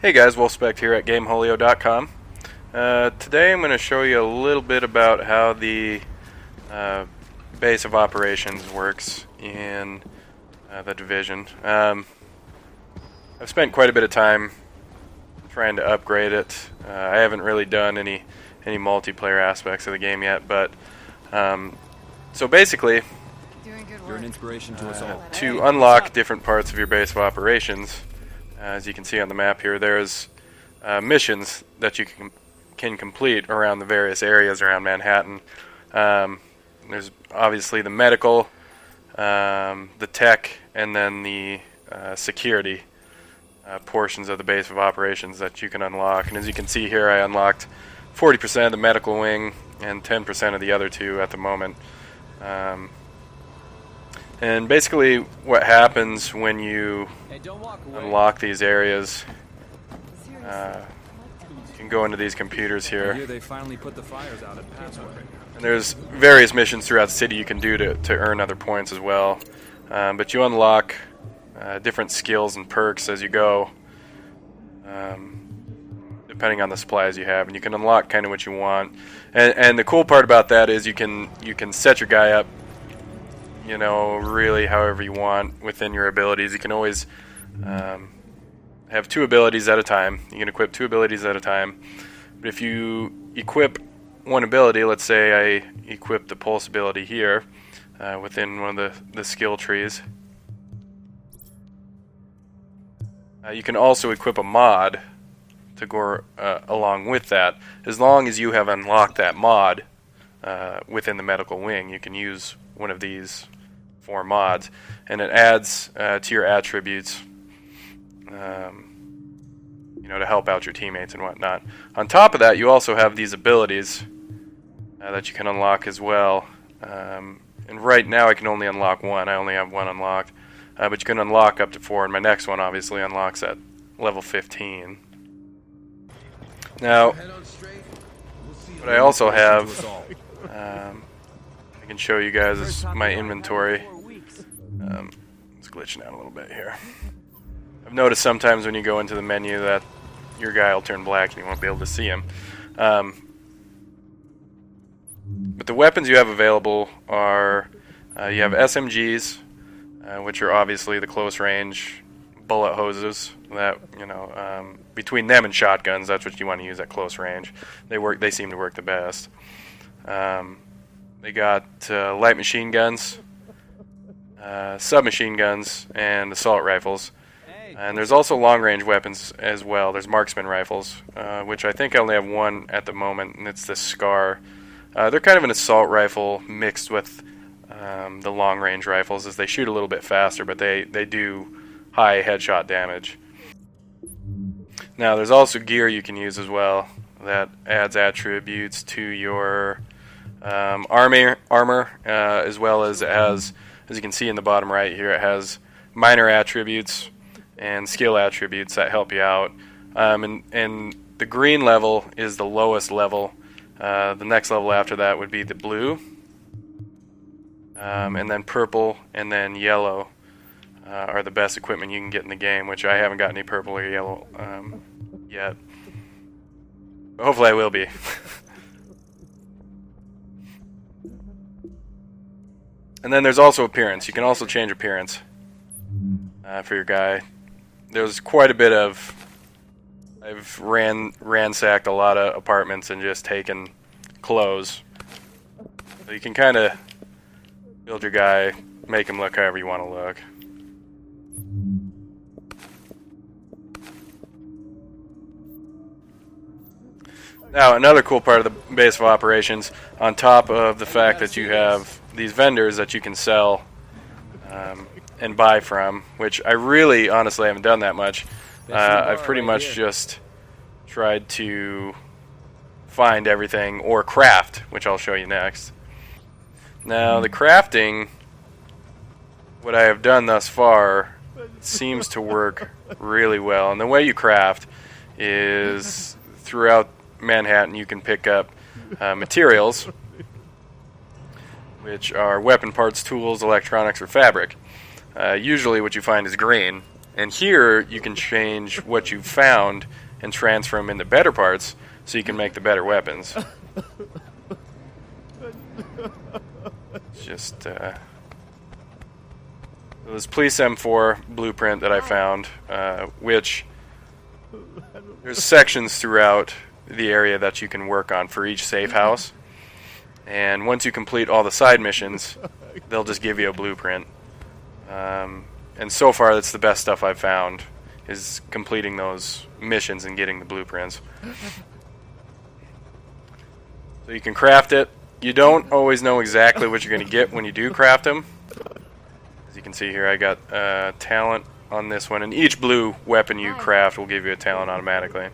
Hey guys, WolfSpectre here at GameHolio.com. Today I'm going to show you a little bit about how the base of operations works in the Division. I've spent quite a bit of time trying to upgrade it. I haven't really done any multiplayer aspects of the game yet, but so basically, You're an inspiration to us all. to unlock different parts of your base of operations, as you can see on the map here, there's missions that you can complete around the various areas around Manhattan. There's obviously the medical, the tech, and then the security portions of the base of operations that you can unlock. And as you can see here, I unlocked 40% of the medical wing and 10% of the other two at the moment. And basically what happens when you unlock these areas, you can go into these computers here. They finally put the fires out at Password. And there's various missions throughout the city you can do to earn other points as well. But you unlock different skills and perks as you go, depending on the supplies you have. And you can unlock kind of what you want. And the cool part about that is you can set your guy up, you know, really however you want within your abilities. You can always have two abilities at a time. You can equip two abilities at a time. But if you equip one ability, let's say I equip the pulse ability here within one of the skill trees, you can also equip a mod to go along with that. As long as you have unlocked that mod within the medical wing, you can use one of these 4 mods, and it adds to your attributes, you know, to help out your teammates and whatnot. On top of that, you also have these abilities that you can unlock as well. And right now I can only unlock one. I only have one unlocked, but you can unlock up to 4, and my next one obviously unlocks at level 15. Now, what I also have, I can show you guys, is my inventory. It's glitching out a little bit here. I've noticed sometimes when you go into the menu that your guy will turn black and you won't be able to see him. But the weapons you have available are, you have SMGs, which are obviously the close range bullet hoses that, you know, between them and shotguns, that's what you want to use at close range. They seem to work the best. They got light machine guns, submachine guns, and assault rifles. And there's also long-range weapons as well. There's marksman rifles, which I think I only have one at the moment, and it's the Scar. They're kind of an assault rifle mixed with the long-range rifles, as they shoot a little bit faster, but they do high headshot damage. Now, there's also gear you can use as well that adds attributes to your armor, as well as you can see in the bottom right here, it has minor attributes and skill attributes that help you out. And the green level is the lowest level. The next level after that would be the blue, and then purple, and then yellow are the best equipment you can get in the game, which I haven't got any purple or yellow yet. But hopefully I will be. And then there's also appearance. You can also change appearance for your guy. There's quite a bit of... I've ransacked a lot of apartments and just taken clothes. So you can kind of build your guy, make him look however you want to look. Now, another cool part of the base of operations, on top of the fact that you have these vendors that you can sell and buy from, which I really honestly haven't done that much. I've pretty much just tried to find everything, or craft, which I'll show you next. Now, the crafting, what I have done thus far, seems to work really well. And the way you craft is throughout Manhattan you can pick up materials, which are weapon parts, tools, electronics, or fabric. Usually what you find is green, And here you can change what you've found and transfer them into better parts so you can make the better weapons. It's just this Police M4 blueprint that I found, which there's sections throughout the area that you can work on for each safe house. And once you complete all the side missions, they'll just give you a blueprint. And so far, that's the best stuff I've found, is completing those missions and getting the blueprints. So you can craft it. You don't always know exactly what you're going to get when you do craft them. As you can see here, I got talent on this one. And each blue weapon you craft will give you a talent automatically.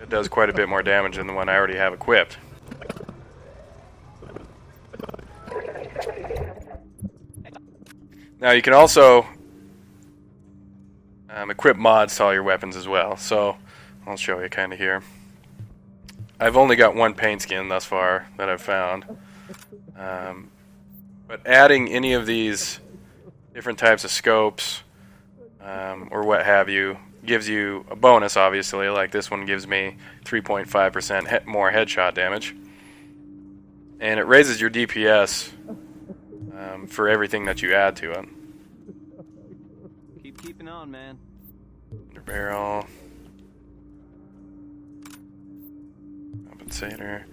It does quite a bit more damage than the one I already have equipped. Now you can also equip mods to all your weapons as well. So I'll show you kind of here. I've only got one paint skin thus far that I've found. But adding any of these different types of scopes or what have you gives you a bonus, obviously. Like this one gives me 3.5% more headshot damage. And it raises your DPS for everything that you add to it. Keep keeping on, man. Under barrel. Compensator.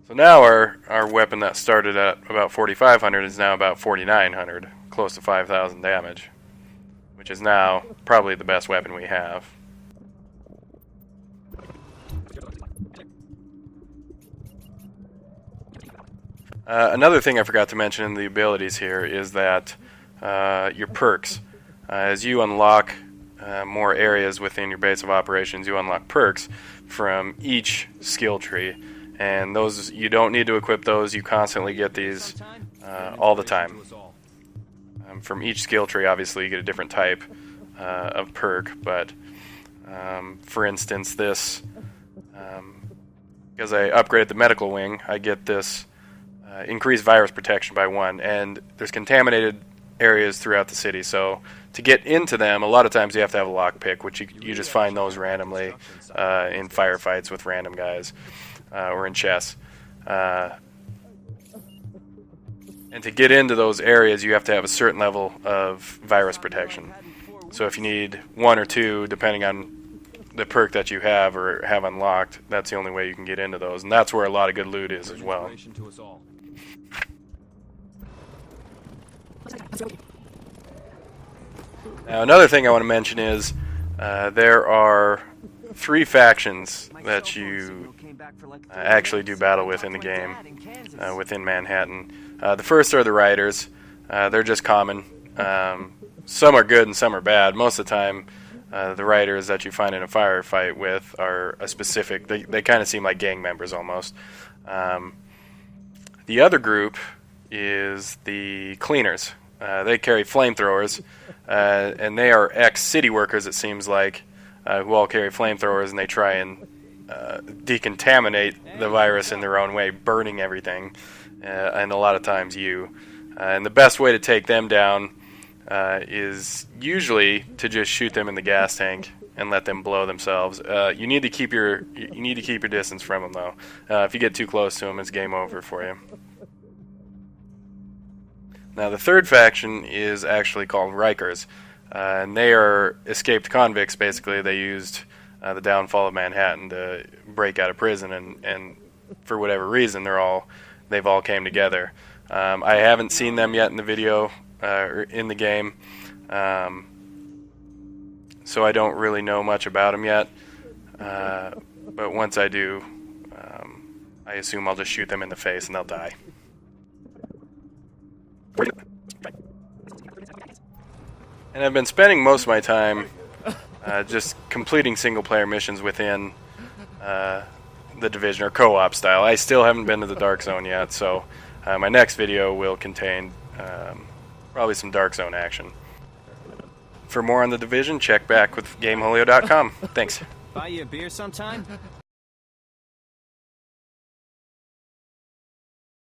So now our weapon that started at about 4,500 is now about 4,900, close to 5,000 damage, which is now probably the best weapon we have. Another thing I forgot to mention in the abilities here is that your perks. As you unlock more areas within your base of operations, you unlock perks from each skill tree. And those, you don't need to equip those, you constantly get these all the time. From each skill tree, obviously, you get a different type of perk, but for instance, this, because I upgraded the medical wing, I get this increased virus protection by 1, and there's contaminated areas throughout the city, so to get into them, a lot of times you have to have a lockpick, which you just find those randomly in firefights with random guys, or in chess. And to get into those areas, you have to have a certain level of virus protection. So if you need 1 or 2, depending on the perk that you have or have unlocked, that's the only way you can get into those, and that's where a lot of good loot is as well. Now, another thing I want to mention is there are 3 factions that you actually do battle with in the game within Manhattan. The first are the Riders. They're just common. Some are good and some are bad. Most of the time, the Riders that you find in a firefight with are a specific... They kind of seem like gang members almost. The other group is the Cleaners. They carry flamethrowers, and they are ex-city workers, it seems like, who all carry flamethrowers, and they try and decontaminate the virus in their own way, burning everything, and a lot of times you. And the best way to take them down is usually to just shoot them in the gas tank and let them blow themselves. You need to keep your distance from them, though. If you get too close to them, it's game over for you. Now, the third faction is actually called Rikers, and they are escaped convicts, basically. They used the downfall of Manhattan to break out of prison, and for whatever reason, they've all came together. I haven't seen them yet in the video, or in the game, so I don't really know much about them yet, but once I do, I assume I'll just shoot them in the face and they'll die. And I've been spending most of my time just completing single-player missions within the Division, or co-op style. I still haven't been to the Dark Zone yet, so my next video will contain probably some Dark Zone action. For more on the Division, check back with GameHolio.com. Thanks. Buy you a beer sometime?